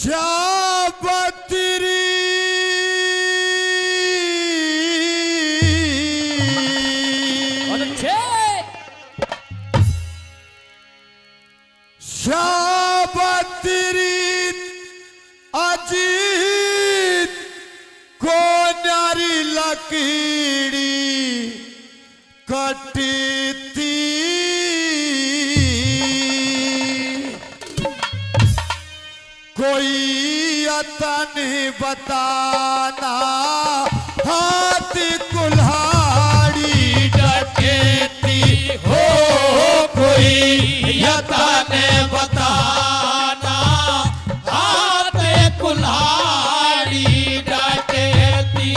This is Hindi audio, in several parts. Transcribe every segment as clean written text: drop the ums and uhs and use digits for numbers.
शाबत्री शाबत्री अजीत को नारी लकीड़ी कटती कोई अतन बताना हाथ कुल्हाड़ी डकेती हो कोई अतन बताना हाथ कुल्हाड़ी डकेती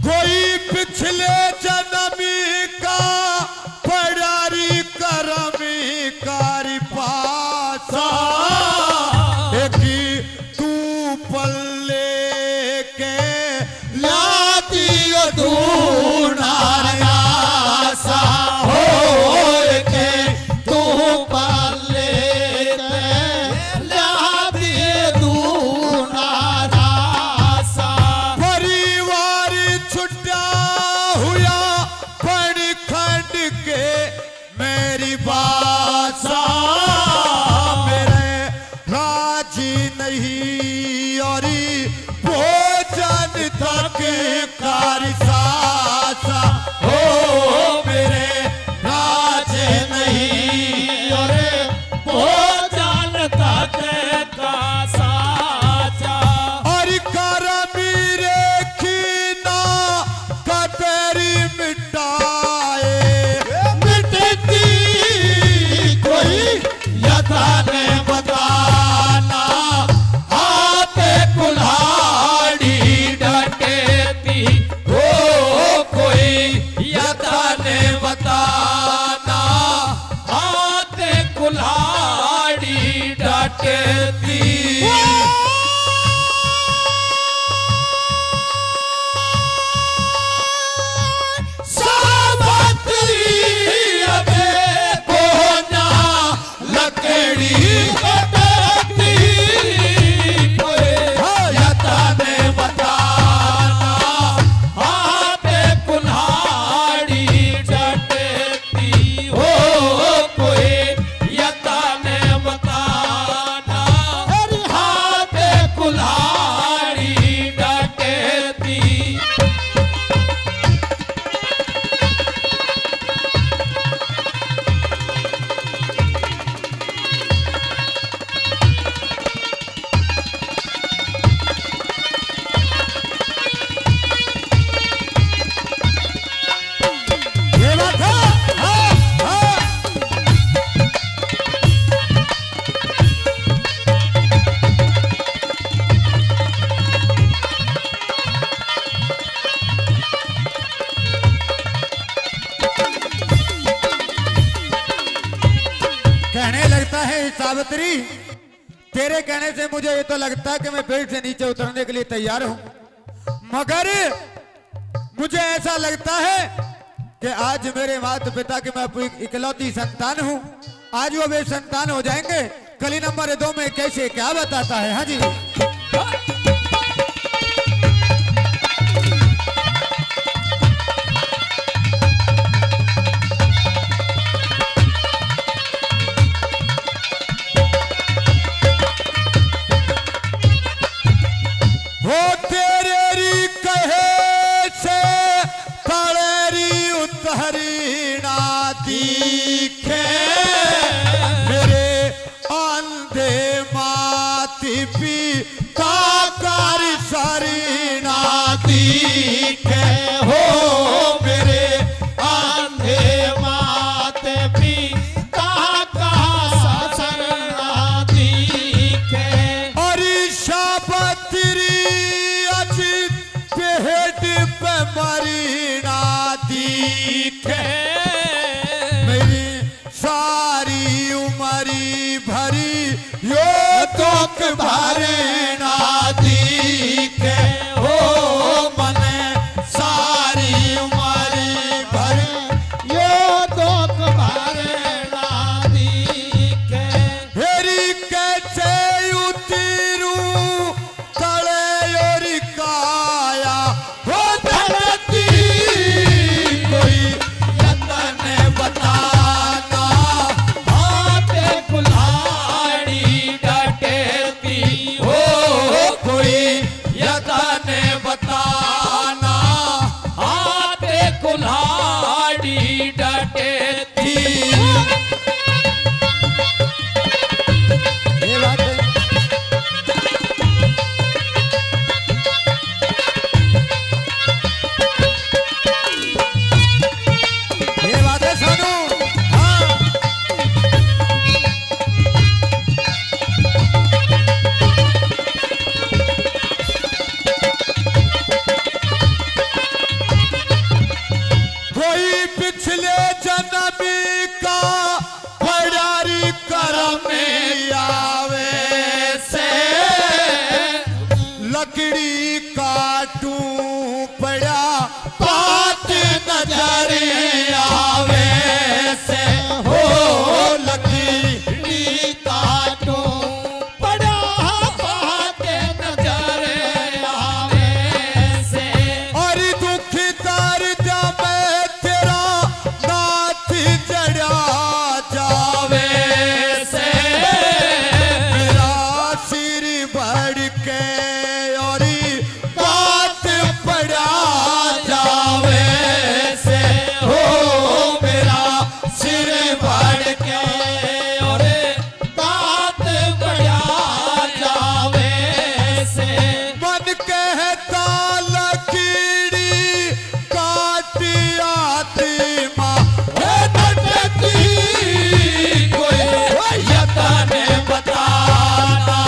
कोई पिछले जन्मी का पड़ारी करमी कारी पासा एक तू पल्ले के लाती दूनासा हो के तू पल्ले के लाती दूनासा परिवार छुट्टा हुआ पण खंड के मेरी बासा मेरे राजी नहीं और भोजन तक कारी सासा हो मेरे राजे नहीं और भोजन तक का साचा और करमी रेखी कतरी मिटाए मिटती कोई यथा ने बताना हाथ कुल्हाड़ी डकेती हो कोई यथा ने बताना हाथ कुल्हाड़ी डकेती कहने लगता है सावित्री तेरे कहने से मुझे ये तो लगता है कि मैं पेड़ से नीचे उतरने के लिए तैयार हूं मगर मुझे ऐसा लगता है कि आज मेरे माता पिता की मैं इकलौती संतान हूं आज वो वे संतान हो जाएंगे कली नंबर 2 में कैसे क्या बताता है। हाँ जी हरी दिखे मेरे अंधे माती पिता कर सरी ना दिखे हो मेरे अंधे माते पिता का ससुरा दिखे और शाबत्री अजित पेट पे मरी ना दिखे मेरी सारी उमरी भरी यो दुख भरे ना दिखे हो मने सारी उमरी भरी यो दुख भरे ना दिखे हेरी कैसे उतरू तले और काया हो धरती कोई यतन बताना हाथे कुल्हाड़ी डटेती हो कोई यतन बताना हाथे कुल्हाड़ी डटेती ये बात है ये बात है सोनू हाँ कोई पिछले जन्म का बड़ारी करम में आवे से लकड़ी काटूं पड़ा बात नजर आवे से हो लकड़ी काटो बड़ा बातें नजर आवे से और दुख दर्द में तेरा नाथ जड़ा जावे से मेरा सिर बढ़ के और बात पड़ा जावे से हो मेरा सिर बढ़ के और बात बड़ा जावे से मन कहता लकीड़ी काटी आत्मा है नटती कोई यतन बताना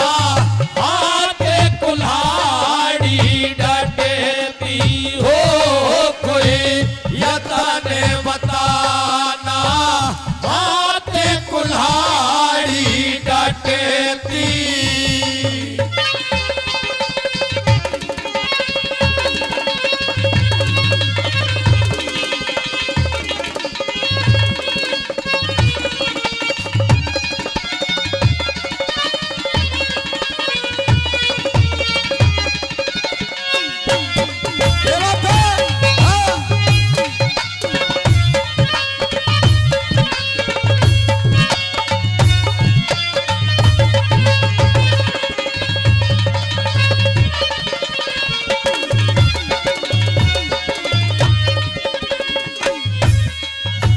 हाथे कुल्हाड़ी डटेती हो कोई यतन बताना हाथे कुल्हाड़ी डटेती ये बात है हाँ।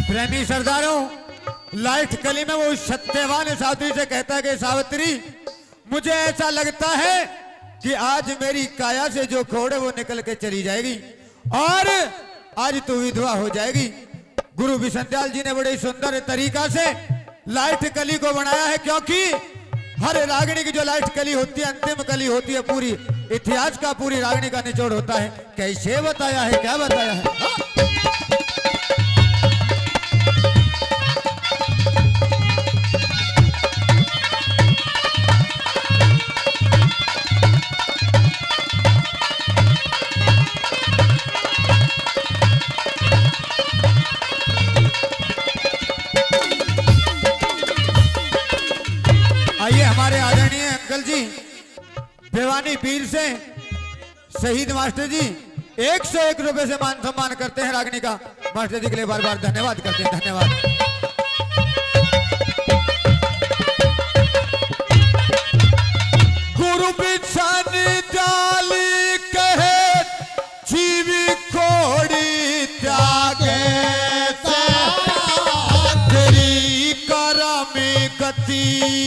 प्रेमी सरदारों लाइट कली में वो सत्यवान सावित्री से कहता है कि सावित्री मुझे ऐसा लगता है कि आज मेरी काया से जो खोड़ है वो निकल के चली जाएगी और आज तू विधवा हो जाएगी। गुरु विसंध्याल जी ने बड़े सुंदर तरीका से लाइट कली को बनाया है क्योंकि हर रागिणी की जो लाइट कली होती है अंतिम कली होती है पूरी इतिहास का पूरी रागिणी का निचोड़ होता है। कैसे बताया है क्या बताया है आइए हमारे आदरणीय अंकल जी भिवानी पीर से शहीद मास्टर जी 101 रुपए से मान सम्मान करते हैं रागिनी का। मास्टर जी के लिए बार बार धन्यवाद करते हैं। धन्यवाद। गुरु बिछन डाली कहे जीवी खोड़ी त्यागे दी